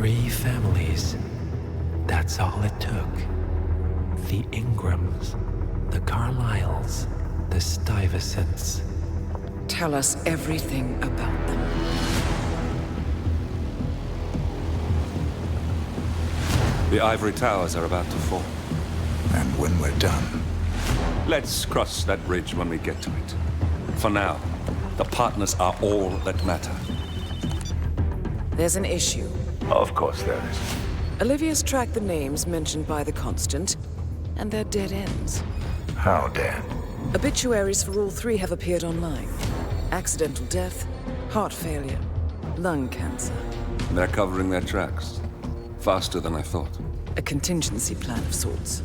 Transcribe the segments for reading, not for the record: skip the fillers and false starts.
3 families. That's all it took. The Ingrams, the Carlyles, the Stuyvesants. Tell us everything about them. The ivory towers are about to fall. And when we're done, Let's cross that bridge when we get to it. For now, the partners are all that matter. There's an issue. of course there is. Olivia's tracked the names mentioned by the Constant, and they're dead ends. How dead? Obituaries for all 3 have appeared online. Accidental death, heart failure, lung cancer. They're covering their tracks. Faster than I thought. A contingency plan of sorts.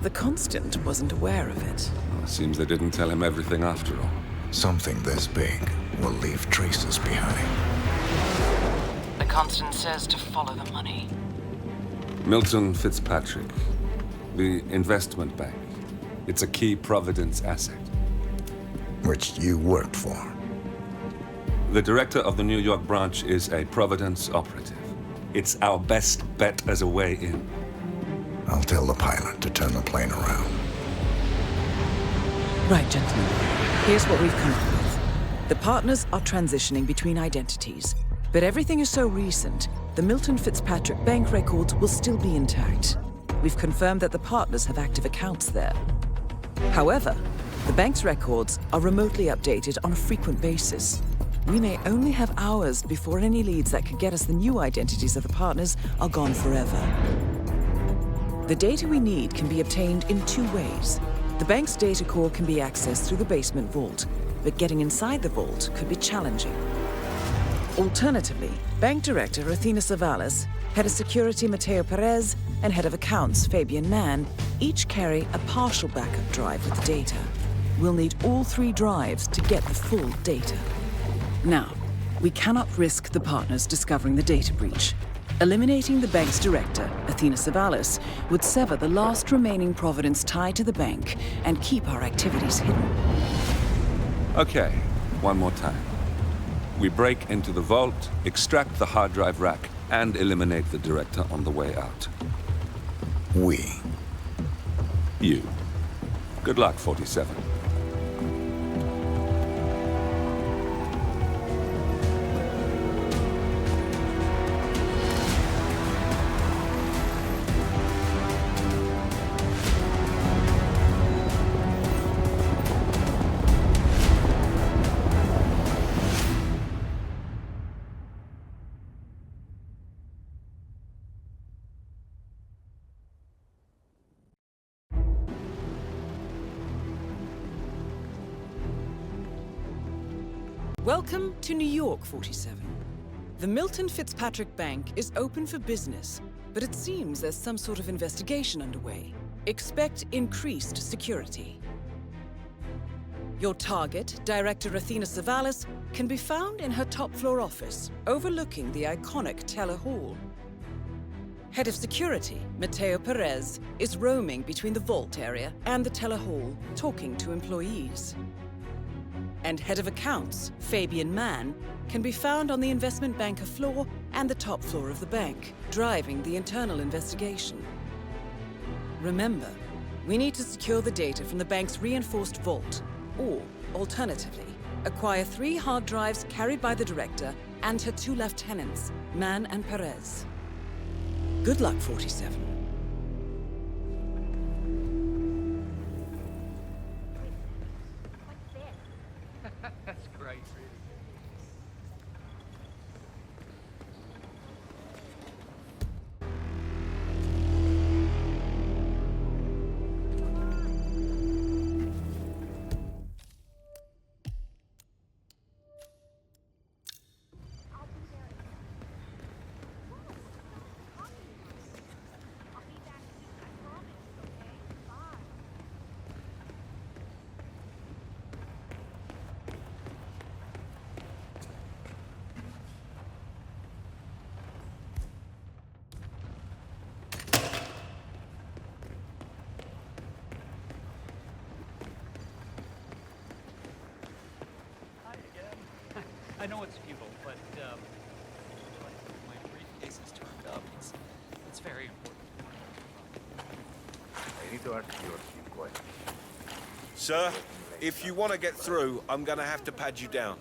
The Constant wasn't aware of it. Well, seems they didn't tell him everything after all. Something this big will leave traces behind. The Constant says to follow the money. Milton Fitzpatrick. The investment bank. It's a key Providence asset. Which you worked for. The director of the New York branch is a Providence operative. It's our best bet as a way in. I'll tell the pilot to turn the plane around. Right, gentlemen. Here's what we've come up with. The partners are transitioning between identities, but everything is so recent, the Milton Fitzpatrick bank records will still be intact. We've confirmed that the partners have active accounts there. However, the bank's records are remotely updated on a frequent basis. We may only have hours before any leads that could get us the new identities of the partners are gone forever. The data we need can be obtained in 2 ways. The bank's data core can be accessed through the basement vault, but getting inside the vault could be challenging. Alternatively, Bank Director Athena Savalas, Head of Security Mateo Perez, and Head of Accounts Fabian Mann each carry a partial backup drive with the data. We'll need all 3 drives to get the full data. Now, we cannot risk the partners discovering the data breach. Eliminating the bank's director, Athena Savalas, would sever the last remaining Providence tie to the bank and keep our activities hidden. Okay, one more time. We break into the vault, extract the hard drive rack, and eliminate the director on the way out. We. You. Good luck, 47. Welcome to New York, 47. The Milton Fitzpatrick Bank is open for business, but it seems there's some sort of investigation underway. Expect increased security. Your target, Director Athena Savalas, can be found in her top-floor office, overlooking the iconic Teller Hall. Head of Security, Mateo Perez, is roaming between the vault area and the Teller Hall, talking to employees. And Head of Accounts, Fabian Mann, can be found on the investment banker floor and the top floor of the bank, driving the internal investigation. Remember, we need to secure the data from the bank's reinforced vault, or, alternatively, acquire 3 hard drives carried by the director and her 2 lieutenants, Mann and Perez. Good luck, 47. That's great, really. Hi again. I know it's futile, but my briefcase. places turned up. It's very important. I need to ask you a few questions. Sir, if you want to get through, I'm gonna have to pad you down.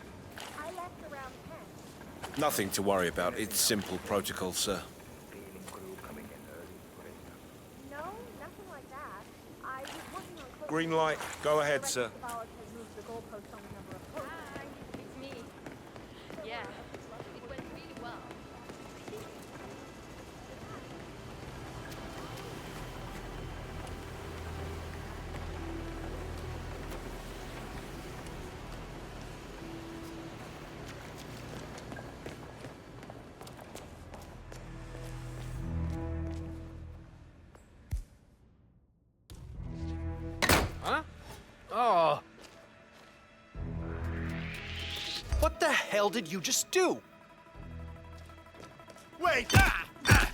I left around 10. Nothing to worry about. It's simple protocol, sir. Cleaning crew coming in early for it. No, nothing like that. I was working on closing. Green light. Go ahead, sir. The ballot has moved the goalpost on the number of votes. Hi, it's me. Yeah, it went really well. Huh? Oh. What the hell did you just do? Wait! Ah! Ah!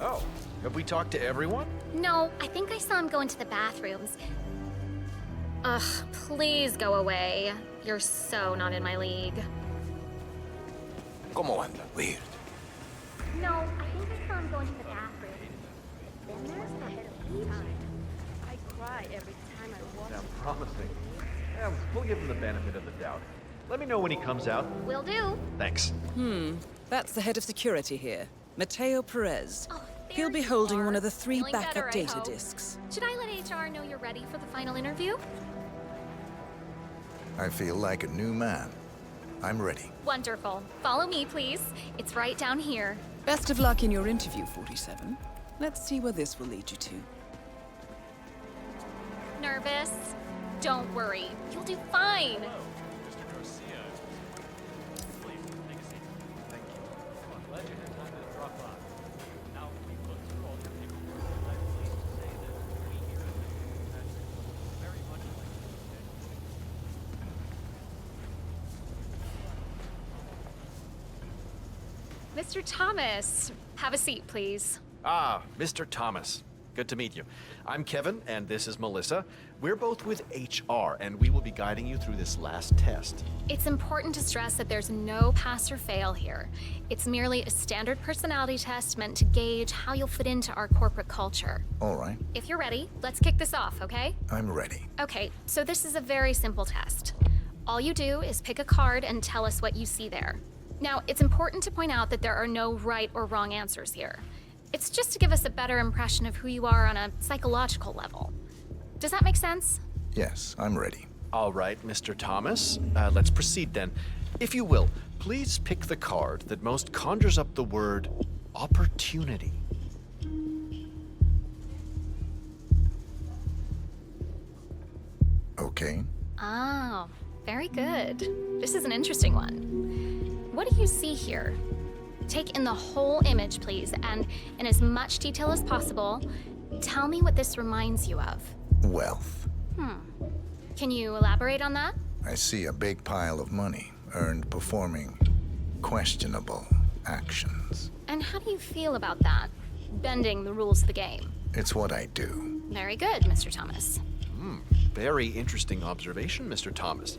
Oh, have we talked to everyone? No, I think I saw him go into the bathrooms. Ugh, please go away. You're so not in my league. ¿Cómo anda? Weird. No, I think I saw him go into the bathroom. Been there for a bit of time. I cry every time I watch Sounds promising. Yeah, we'll give him the benefit of the doubt. Let me know when he comes out. Will do. Thanks. That's the head of security here, Mateo Perez. Oh, He'll there be you holding are. one of the 3 Feeling backup better, I data hope. disks. Should I let HR know you're ready for the final interview? I feel like a new man. I'm ready. Wonderful. Follow me, please. It's right down here. Best of luck in your interview, 47. Let's see where this will lead you to. Nervous? Don't worry. You'll do fine. Mr. Thomas, have a seat, please. Ah, Mr. Thomas. Good to meet you. I'm Kevin, and this is Melissa. We're both with HR, and we will be guiding you through this last test. It's important to stress that there's no pass or fail here. It's merely a standard personality test meant to gauge how you'll fit into our corporate culture. All right, If you're ready, let's kick this off, okay? I'm ready. Okay, so this is a very simple test. All you do is pick a card and tell us what you see there. Now, it's important to point out that there are no right or wrong answers here. It's just to give us a better impression of who you are on a psychological level. Does that make sense? Yes, I'm ready. All right, Mr. Thomas. Let's proceed then. If you will, please pick the card that most conjures up the word opportunity. Okay. Oh, very good. This is an interesting one. What do you see here? Take in the whole image, please, and in as much detail as possible, tell me what this reminds you of. Wealth. Can you elaborate on that? I see a big pile of money earned performing questionable actions. And how do you feel about that? Bending the rules of the game. It's what I do. Very good, Mr. Thomas. Very interesting observation, Mr. Thomas.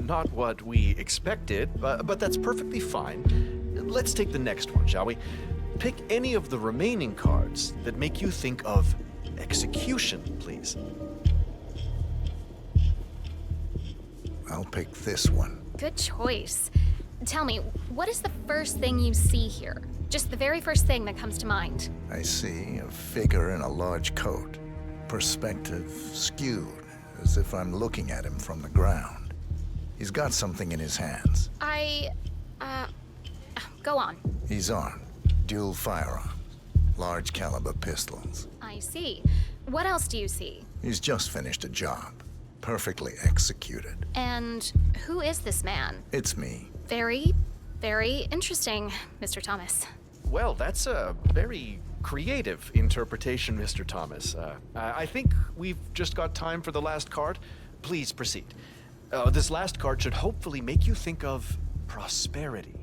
Not what we expected, but that's perfectly fine. Let's take the next one, shall we? Pick any of the remaining cards that make you think of execution, please. I'll pick this one. Good choice. Tell me, what is the first thing you see here? Just the very first thing that comes to mind. I see a figure in a large coat. Perspective skewed, as if I'm looking at him from the ground. He's got something in his hands. Go on. He's armed. Dual firearms. Large caliber pistols. I see. What else do you see? He's just finished a job. perfectly executed. And who is this man? It's me. Very, very interesting, Mr. Thomas. Well, that's a very creative interpretation, Mr. Thomas. I think we've just got time for the last card. Please proceed. This last card should hopefully make you think of prosperity.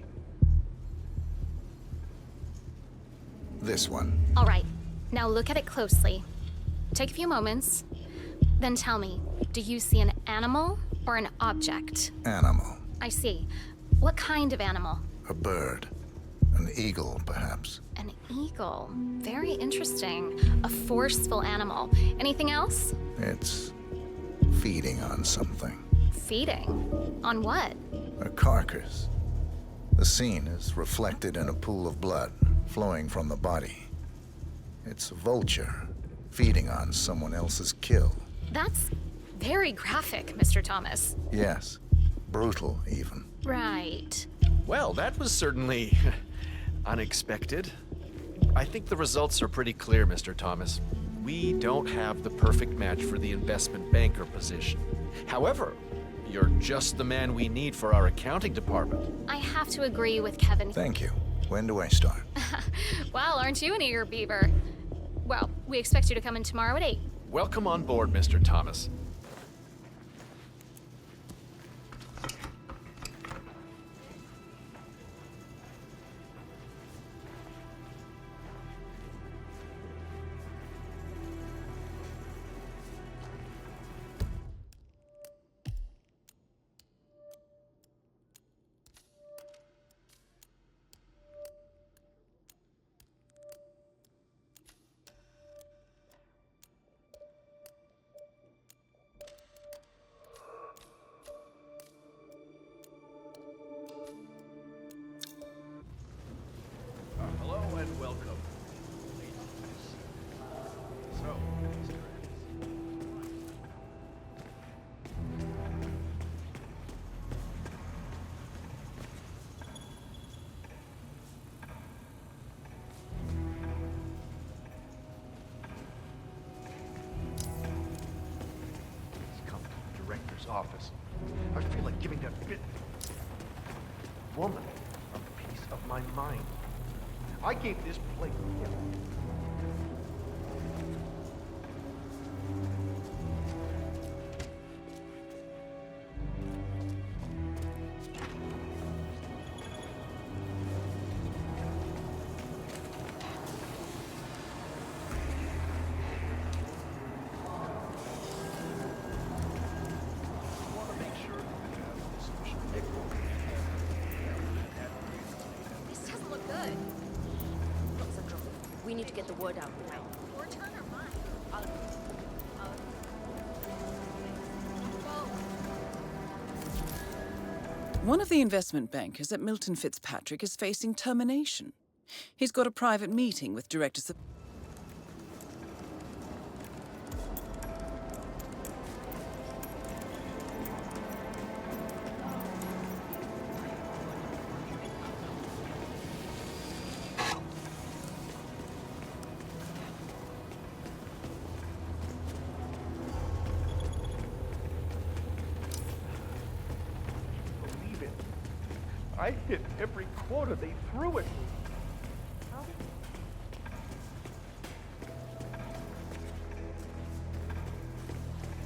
This one. All right, now look at it closely. Take a few moments, then tell me, do you see an animal or an object? Animal. I see. What kind of animal? A bird. An eagle, perhaps. An eagle. Very interesting. A forceful animal. Anything else? It's feeding on something. Feeding? On what? A carcass. The scene is reflected in a pool of blood flowing from the body. It's a vulture feeding on someone else's kill. That's very graphic, Mr. Thomas. Yes. Brutal, even. Right. Well, that was certainly unexpected. I think the results are pretty clear, Mr. Thomas. We don't have the perfect match for the investment banker position. However, you're just the man we need for our accounting department. I have to agree with Kevin. Thank you. When do I start? Well, aren't you an eager beaver? Well, we expect you to come in tomorrow at 8. Welcome on board, Mr. Thomas. Hello and welcome. So, come to the director's office. I feel like giving that bit woman a piece of my mind. I gave this place. This doesn't look good. We need to get the word out now. Your turn or mine? One of the investment bankers at Milton Fitzpatrick is facing termination. He's got a private meeting with directors of... Believe it. I hit every quarter they threw at me.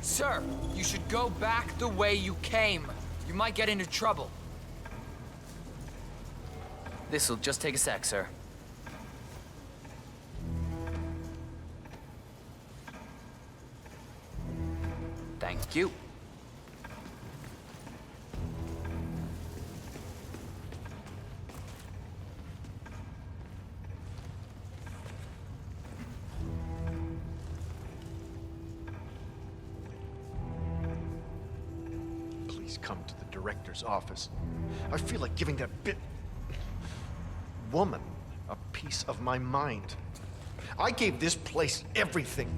Sir, you should go back the way you came. You might get into trouble. This'll just take a sec, sir. Thank you. Please come to the director's office. I feel like giving that bit woman a piece of my mind. I gave this place everything.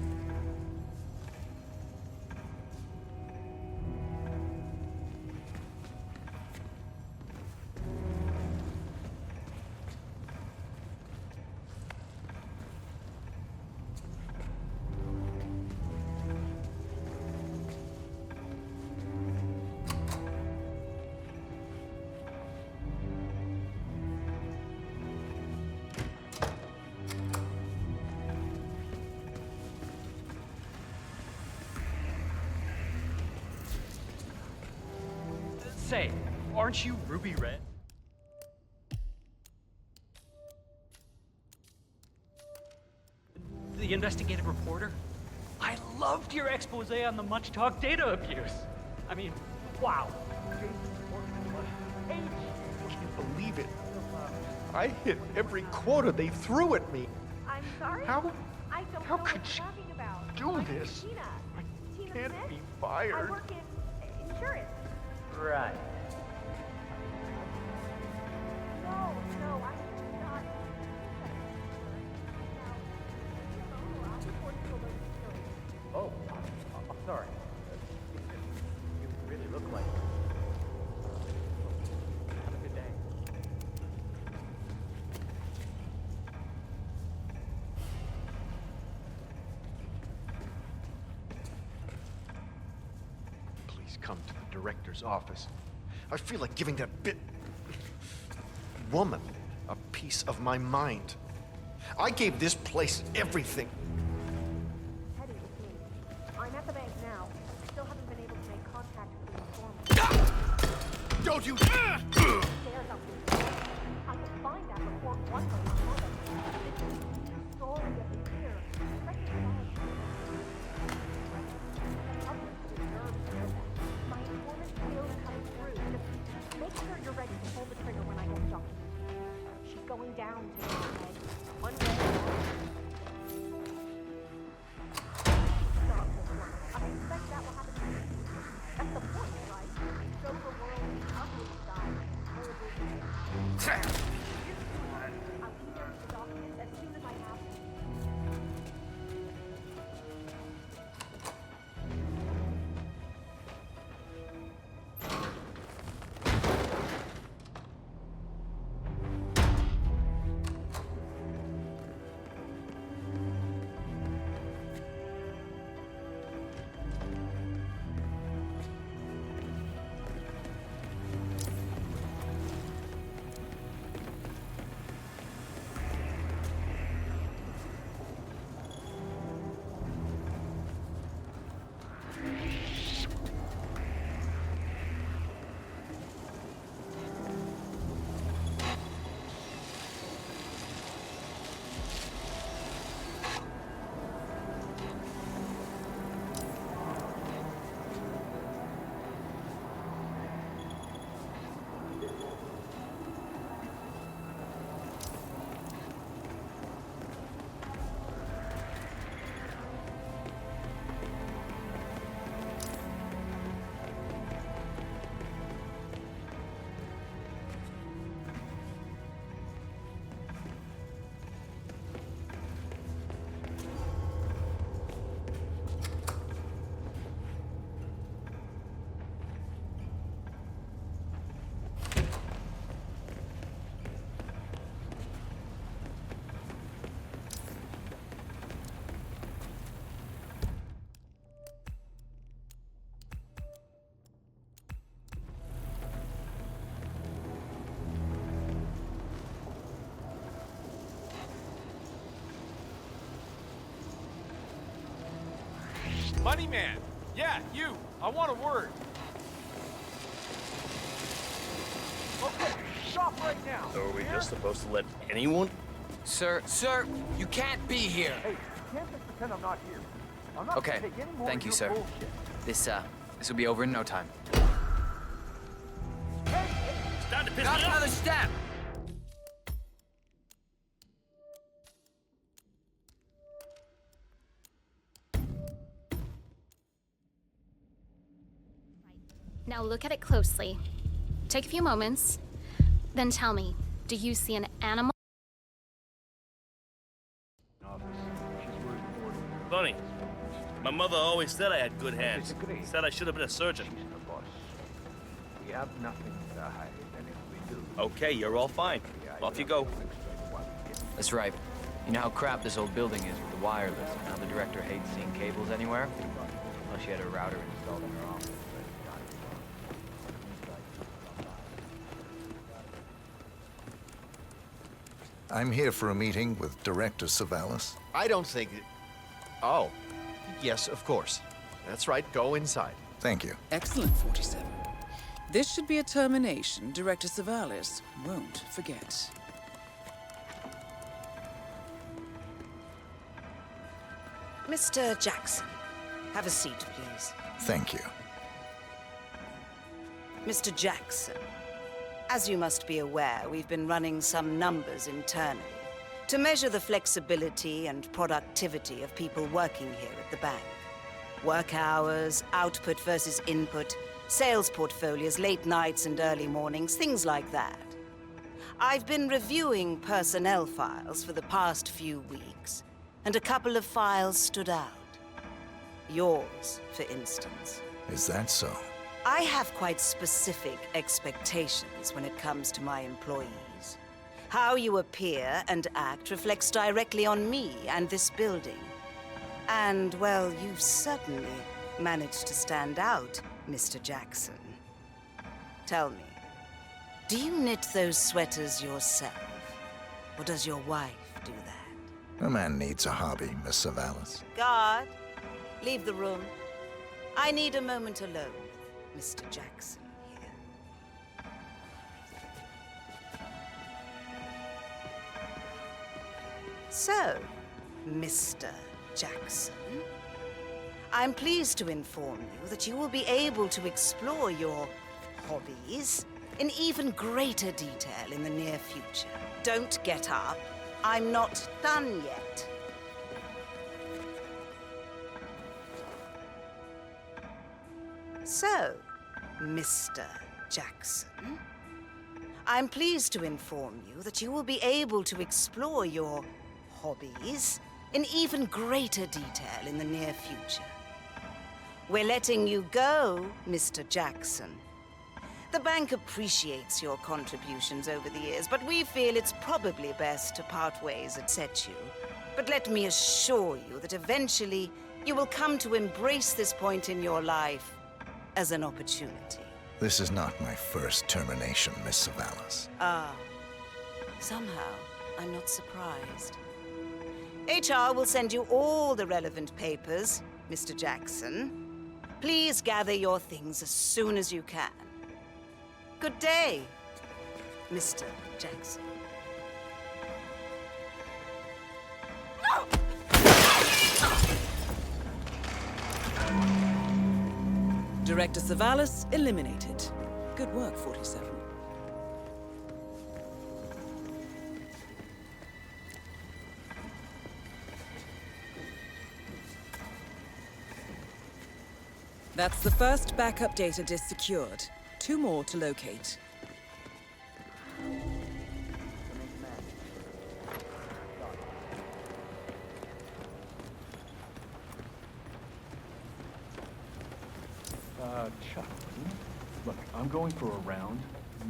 Say, aren't you ruby red? The investigative reporter? I loved your expose on the much-talked data abuse. I mean, wow. I can't believe it. I hit every quota they threw at me. I'm sorry? How I don't how know could what she you're talking about. do My name's this? Tina. I Tina can't Smith. be I fired. work in insurance. Right. No, I'm not. Oh, I'm sorry. You really look like it. Have a good day. Please come to the director's office. I feel like giving that woman a piece of my mind. I gave this place everything. Teddy, it's me. I'm at the bank now. Still haven't been able to make contact with the informant. Don't you There's something. I can find that report one way or another. This is the story of the year. My informant will come through. Just make sure you're ready to pull the trigger when I get the document. She's going down tonight. One way or another. Stop this one. I expect that will happen to you. That's the point, right? Show the world the ugly side. I'll email you the documents as soon as I have them. Money man! Yeah, you! I want a word! Okay, stop right now! So are we just supposed to let anyone? Sir, you can't be here. Hey, you can't just pretend I'm not here. I'm not Okay, gonna take any more thank of you, your sir. bullshit. This will be over in no time. Time to piss Not me another off! step! Now look at it closely. Take a few moments. Then tell me, do you see an animal? Funny. My mother always said I had good hands. Said I should have been a surgeon. We have nothing to hide, and if we do... Okay, you're all fine. Off you go. That's right. You know how crap this old building is with the wireless, and how the director hates seeing cables anywhere? Well, she had a router installed in her office. I'm here for a meeting with Director Savalas. I don't think it... Oh. Yes, of course. That's right. Go inside. Thank you. Excellent, 47. This should be a termination Director Savalas won't forget. Mr. Jackson, have a seat, please. Thank you. Mr. Jackson, as you must be aware, we've been running some numbers internally to measure the flexibility and productivity of people working here at the bank. Work hours, output versus input, sales portfolios, late nights and early mornings, things like that. I've been reviewing personnel files for the past few weeks, and a couple of files stood out. Yours, for instance. Is that so? I have quite specific expectations when it comes to my employees. How you appear and act reflects directly on me and this building. And, well, you've certainly managed to stand out, Mr. Jackson. Tell me, do you knit those sweaters yourself? Or does your wife do that? A man needs a hobby, Miss Savalas. Guard, leave the room. I need a moment alone with Mr. Jackson here. So, Mr. Jackson, I'm pleased to inform you that you will be able to explore your hobbies in even greater detail in the near future. Don't get up. I'm not done yet. So, Mr. Jackson, I'm pleased to inform you that you will be able to explore your hobbies in even greater detail in the near future. We're letting you go, Mr. Jackson. The bank appreciates your contributions over the years, but we feel it's probably best to part ways at Setu. But let me assure you that eventually you will come to embrace this point in your life as an opportunity. This is not my first termination, Miss Savalas. Ah, somehow I'm not surprised. HR will send you all the relevant papers, Mr. Jackson. Please gather your things as soon as you can. Good day, Mr. Jackson. No! Director Savalas eliminated. Good work, 47. That's the first backup data disk secured. 2 more to locate. Chuck, look, I'm going for a round.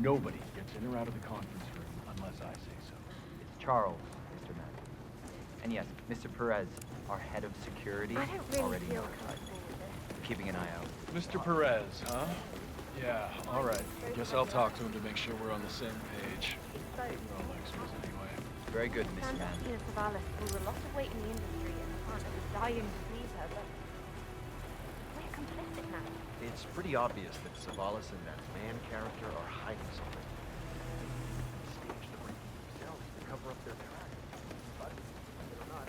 Nobody gets in or out of the conference room unless I say so. It's Charles, Mr. Mann. And yes, Mr. Perez, our head of security, I don't really already feel notified. comfortable with this. Keeping an eye out. Mr. Perez, huh? Yeah, all right. I guess I'll talk to him to make sure we're on the same page. Well, extras anyway. Very good, Mr. Mann. Agenta Savalas drew a lot of weight in the industry, and the partner was dying to please her, but we're complicit now. It's pretty obvious that Savalas and that man character are hiding something. Stage the break themselves to cover up their tracks. But, believe it or not,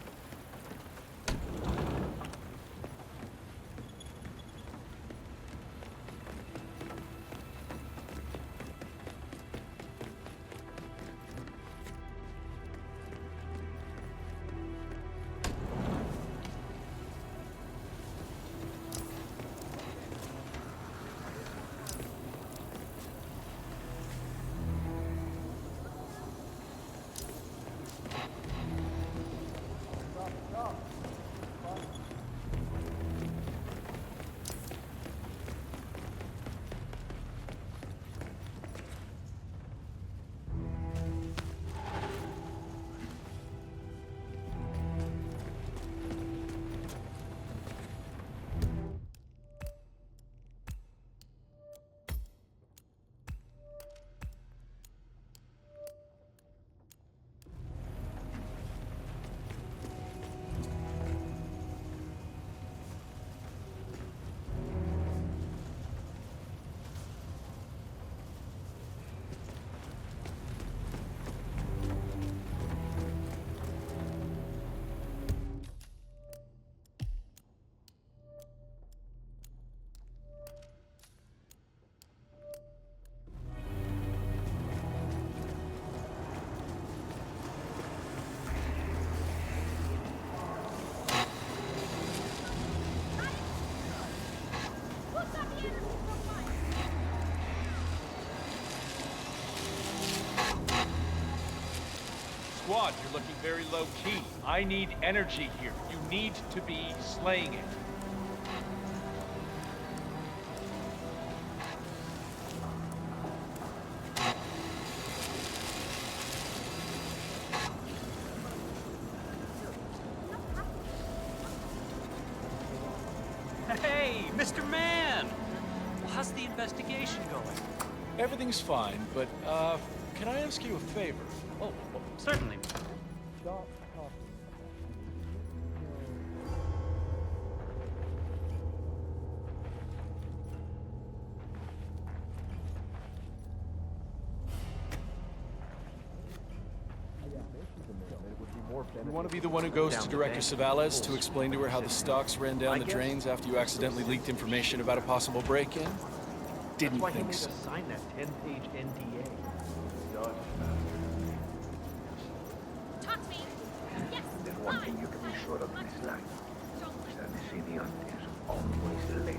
on, you're looking very low-key. I need energy here. You need to be slaying it. Hey, Mr. Man! How's the investigation going? Everything's fine, but, can I ask you a favor? Oh, well, certainly. You want to be the one who goes to Director Savalas to explain to her how the stocks ran down the drains after you accidentally leaked information about a possible break-in? Didn't think so. Sign that 10-page NDA. Talk to me. Yes. There's one thing you can be sure of in this life. Is that the city is always late.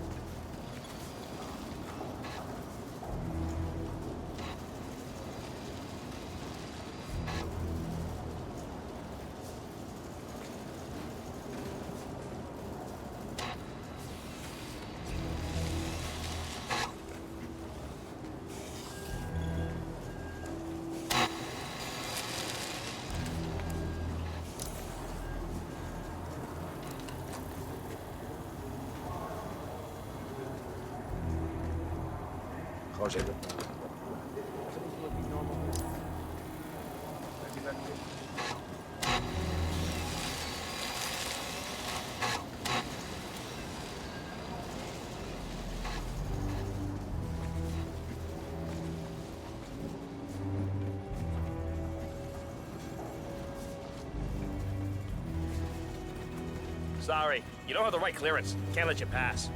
Sorry, you don't have the right clearance. Can't let you pass.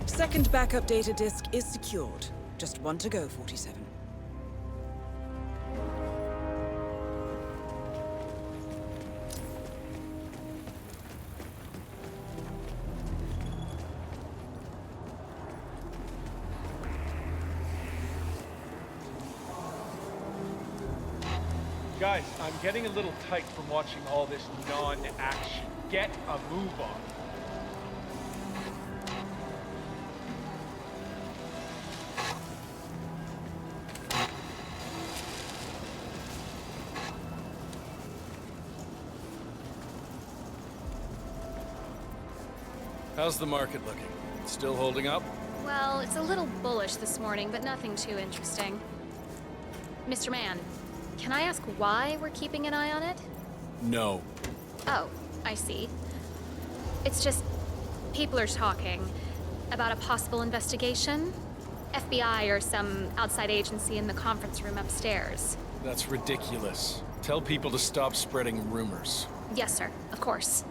Second backup data disk is secured. Just one to go, 47. Guys, I'm getting a little tight from watching all this non-action. Get a move on. How's the market looking? Still holding up? Well, it's a little bullish this morning, but nothing too interesting. Mr. Man, can I ask why we're keeping an eye on it? No. Oh, I see. It's just, people are talking about a possible investigation. FBI or some outside agency in the conference room upstairs. That's ridiculous. Tell people to stop spreading rumors. Yes, sir. Of course.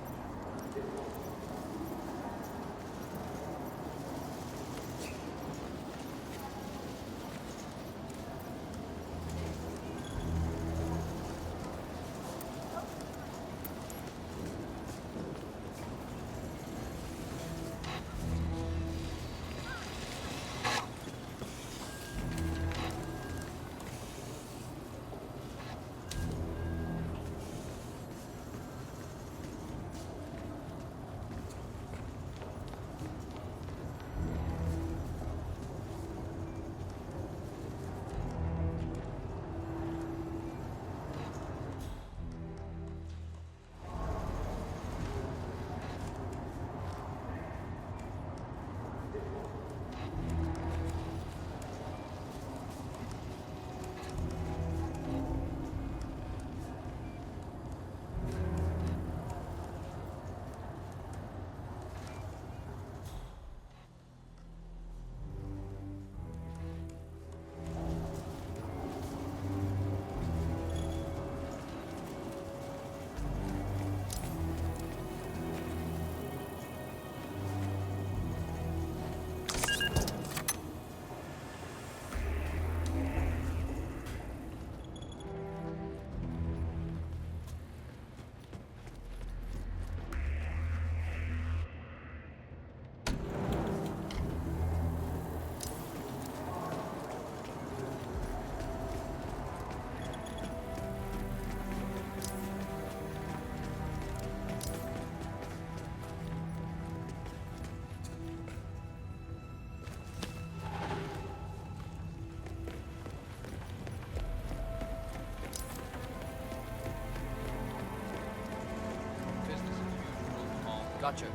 Gotcha.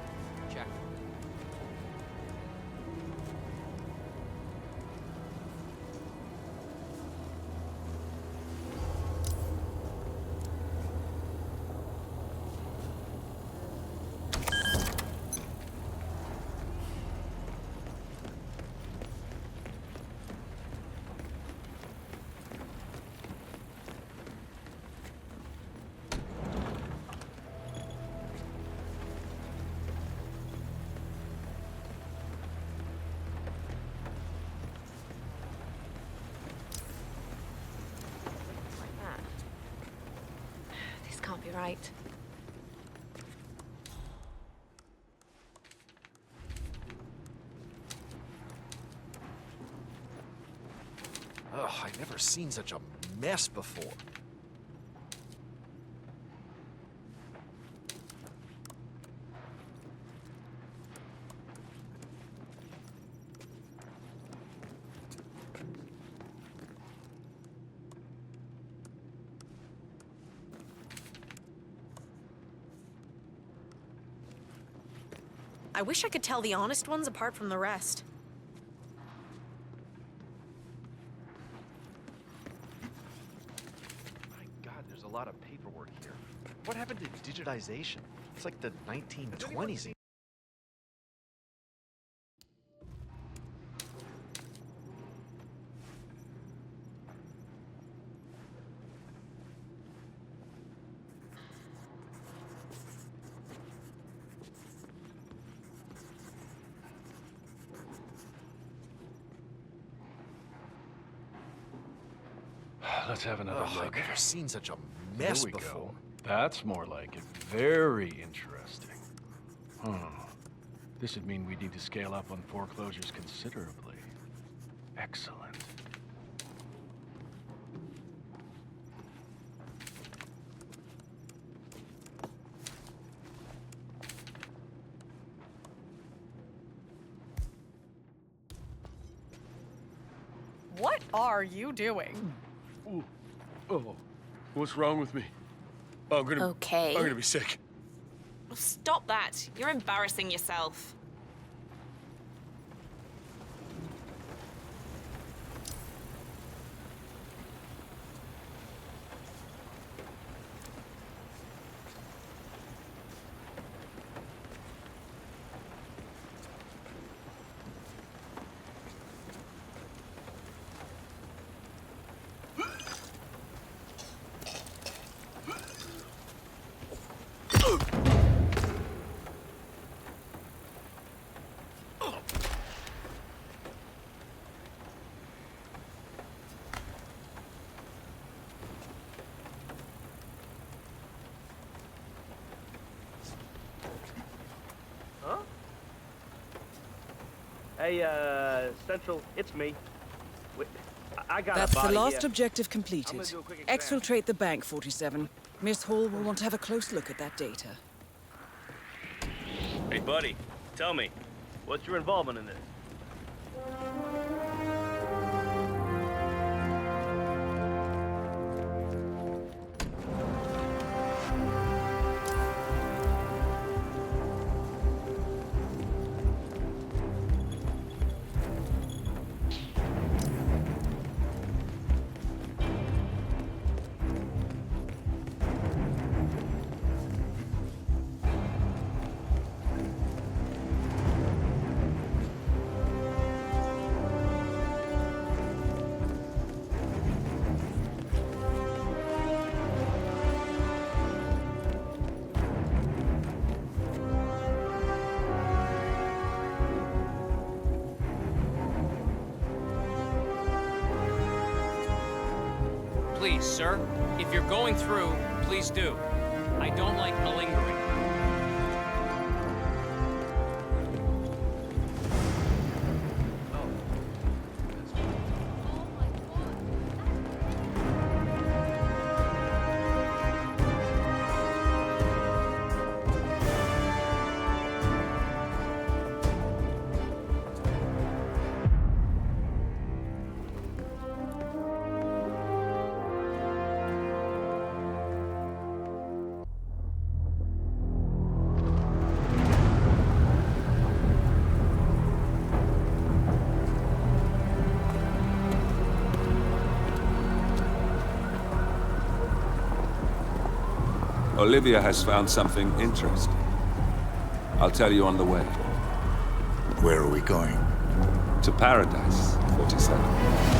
Check. Can't be right. Ugh, I've never seen such a mess before. I wish I could tell the honest ones apart from the rest. My God, there's a lot of paperwork here. What happened to digitization? It's like the 1920s. Let's have another look. I've never seen such a mess Here we before. go. That's more like it. Very interesting. Huh. This would mean we need to scale up on foreclosures considerably. Excellent. What are you doing? Ooh. Oh, what's wrong with me? I'm gonna be sick. Stop that. You're embarrassing yourself. Hey, Central, it's me. I got That's a body the last here. objective completed. I'm gonna do a quick exam. Exfiltrate the bank, 47. Miss Hall will want to have a close look at that data. Hey, buddy, tell me, what's your involvement in this? Please, sir, if you're going through, please do. I don't like lingering. Olivia has found something interesting. I'll tell you on the way. Where are we going? To paradise, 47.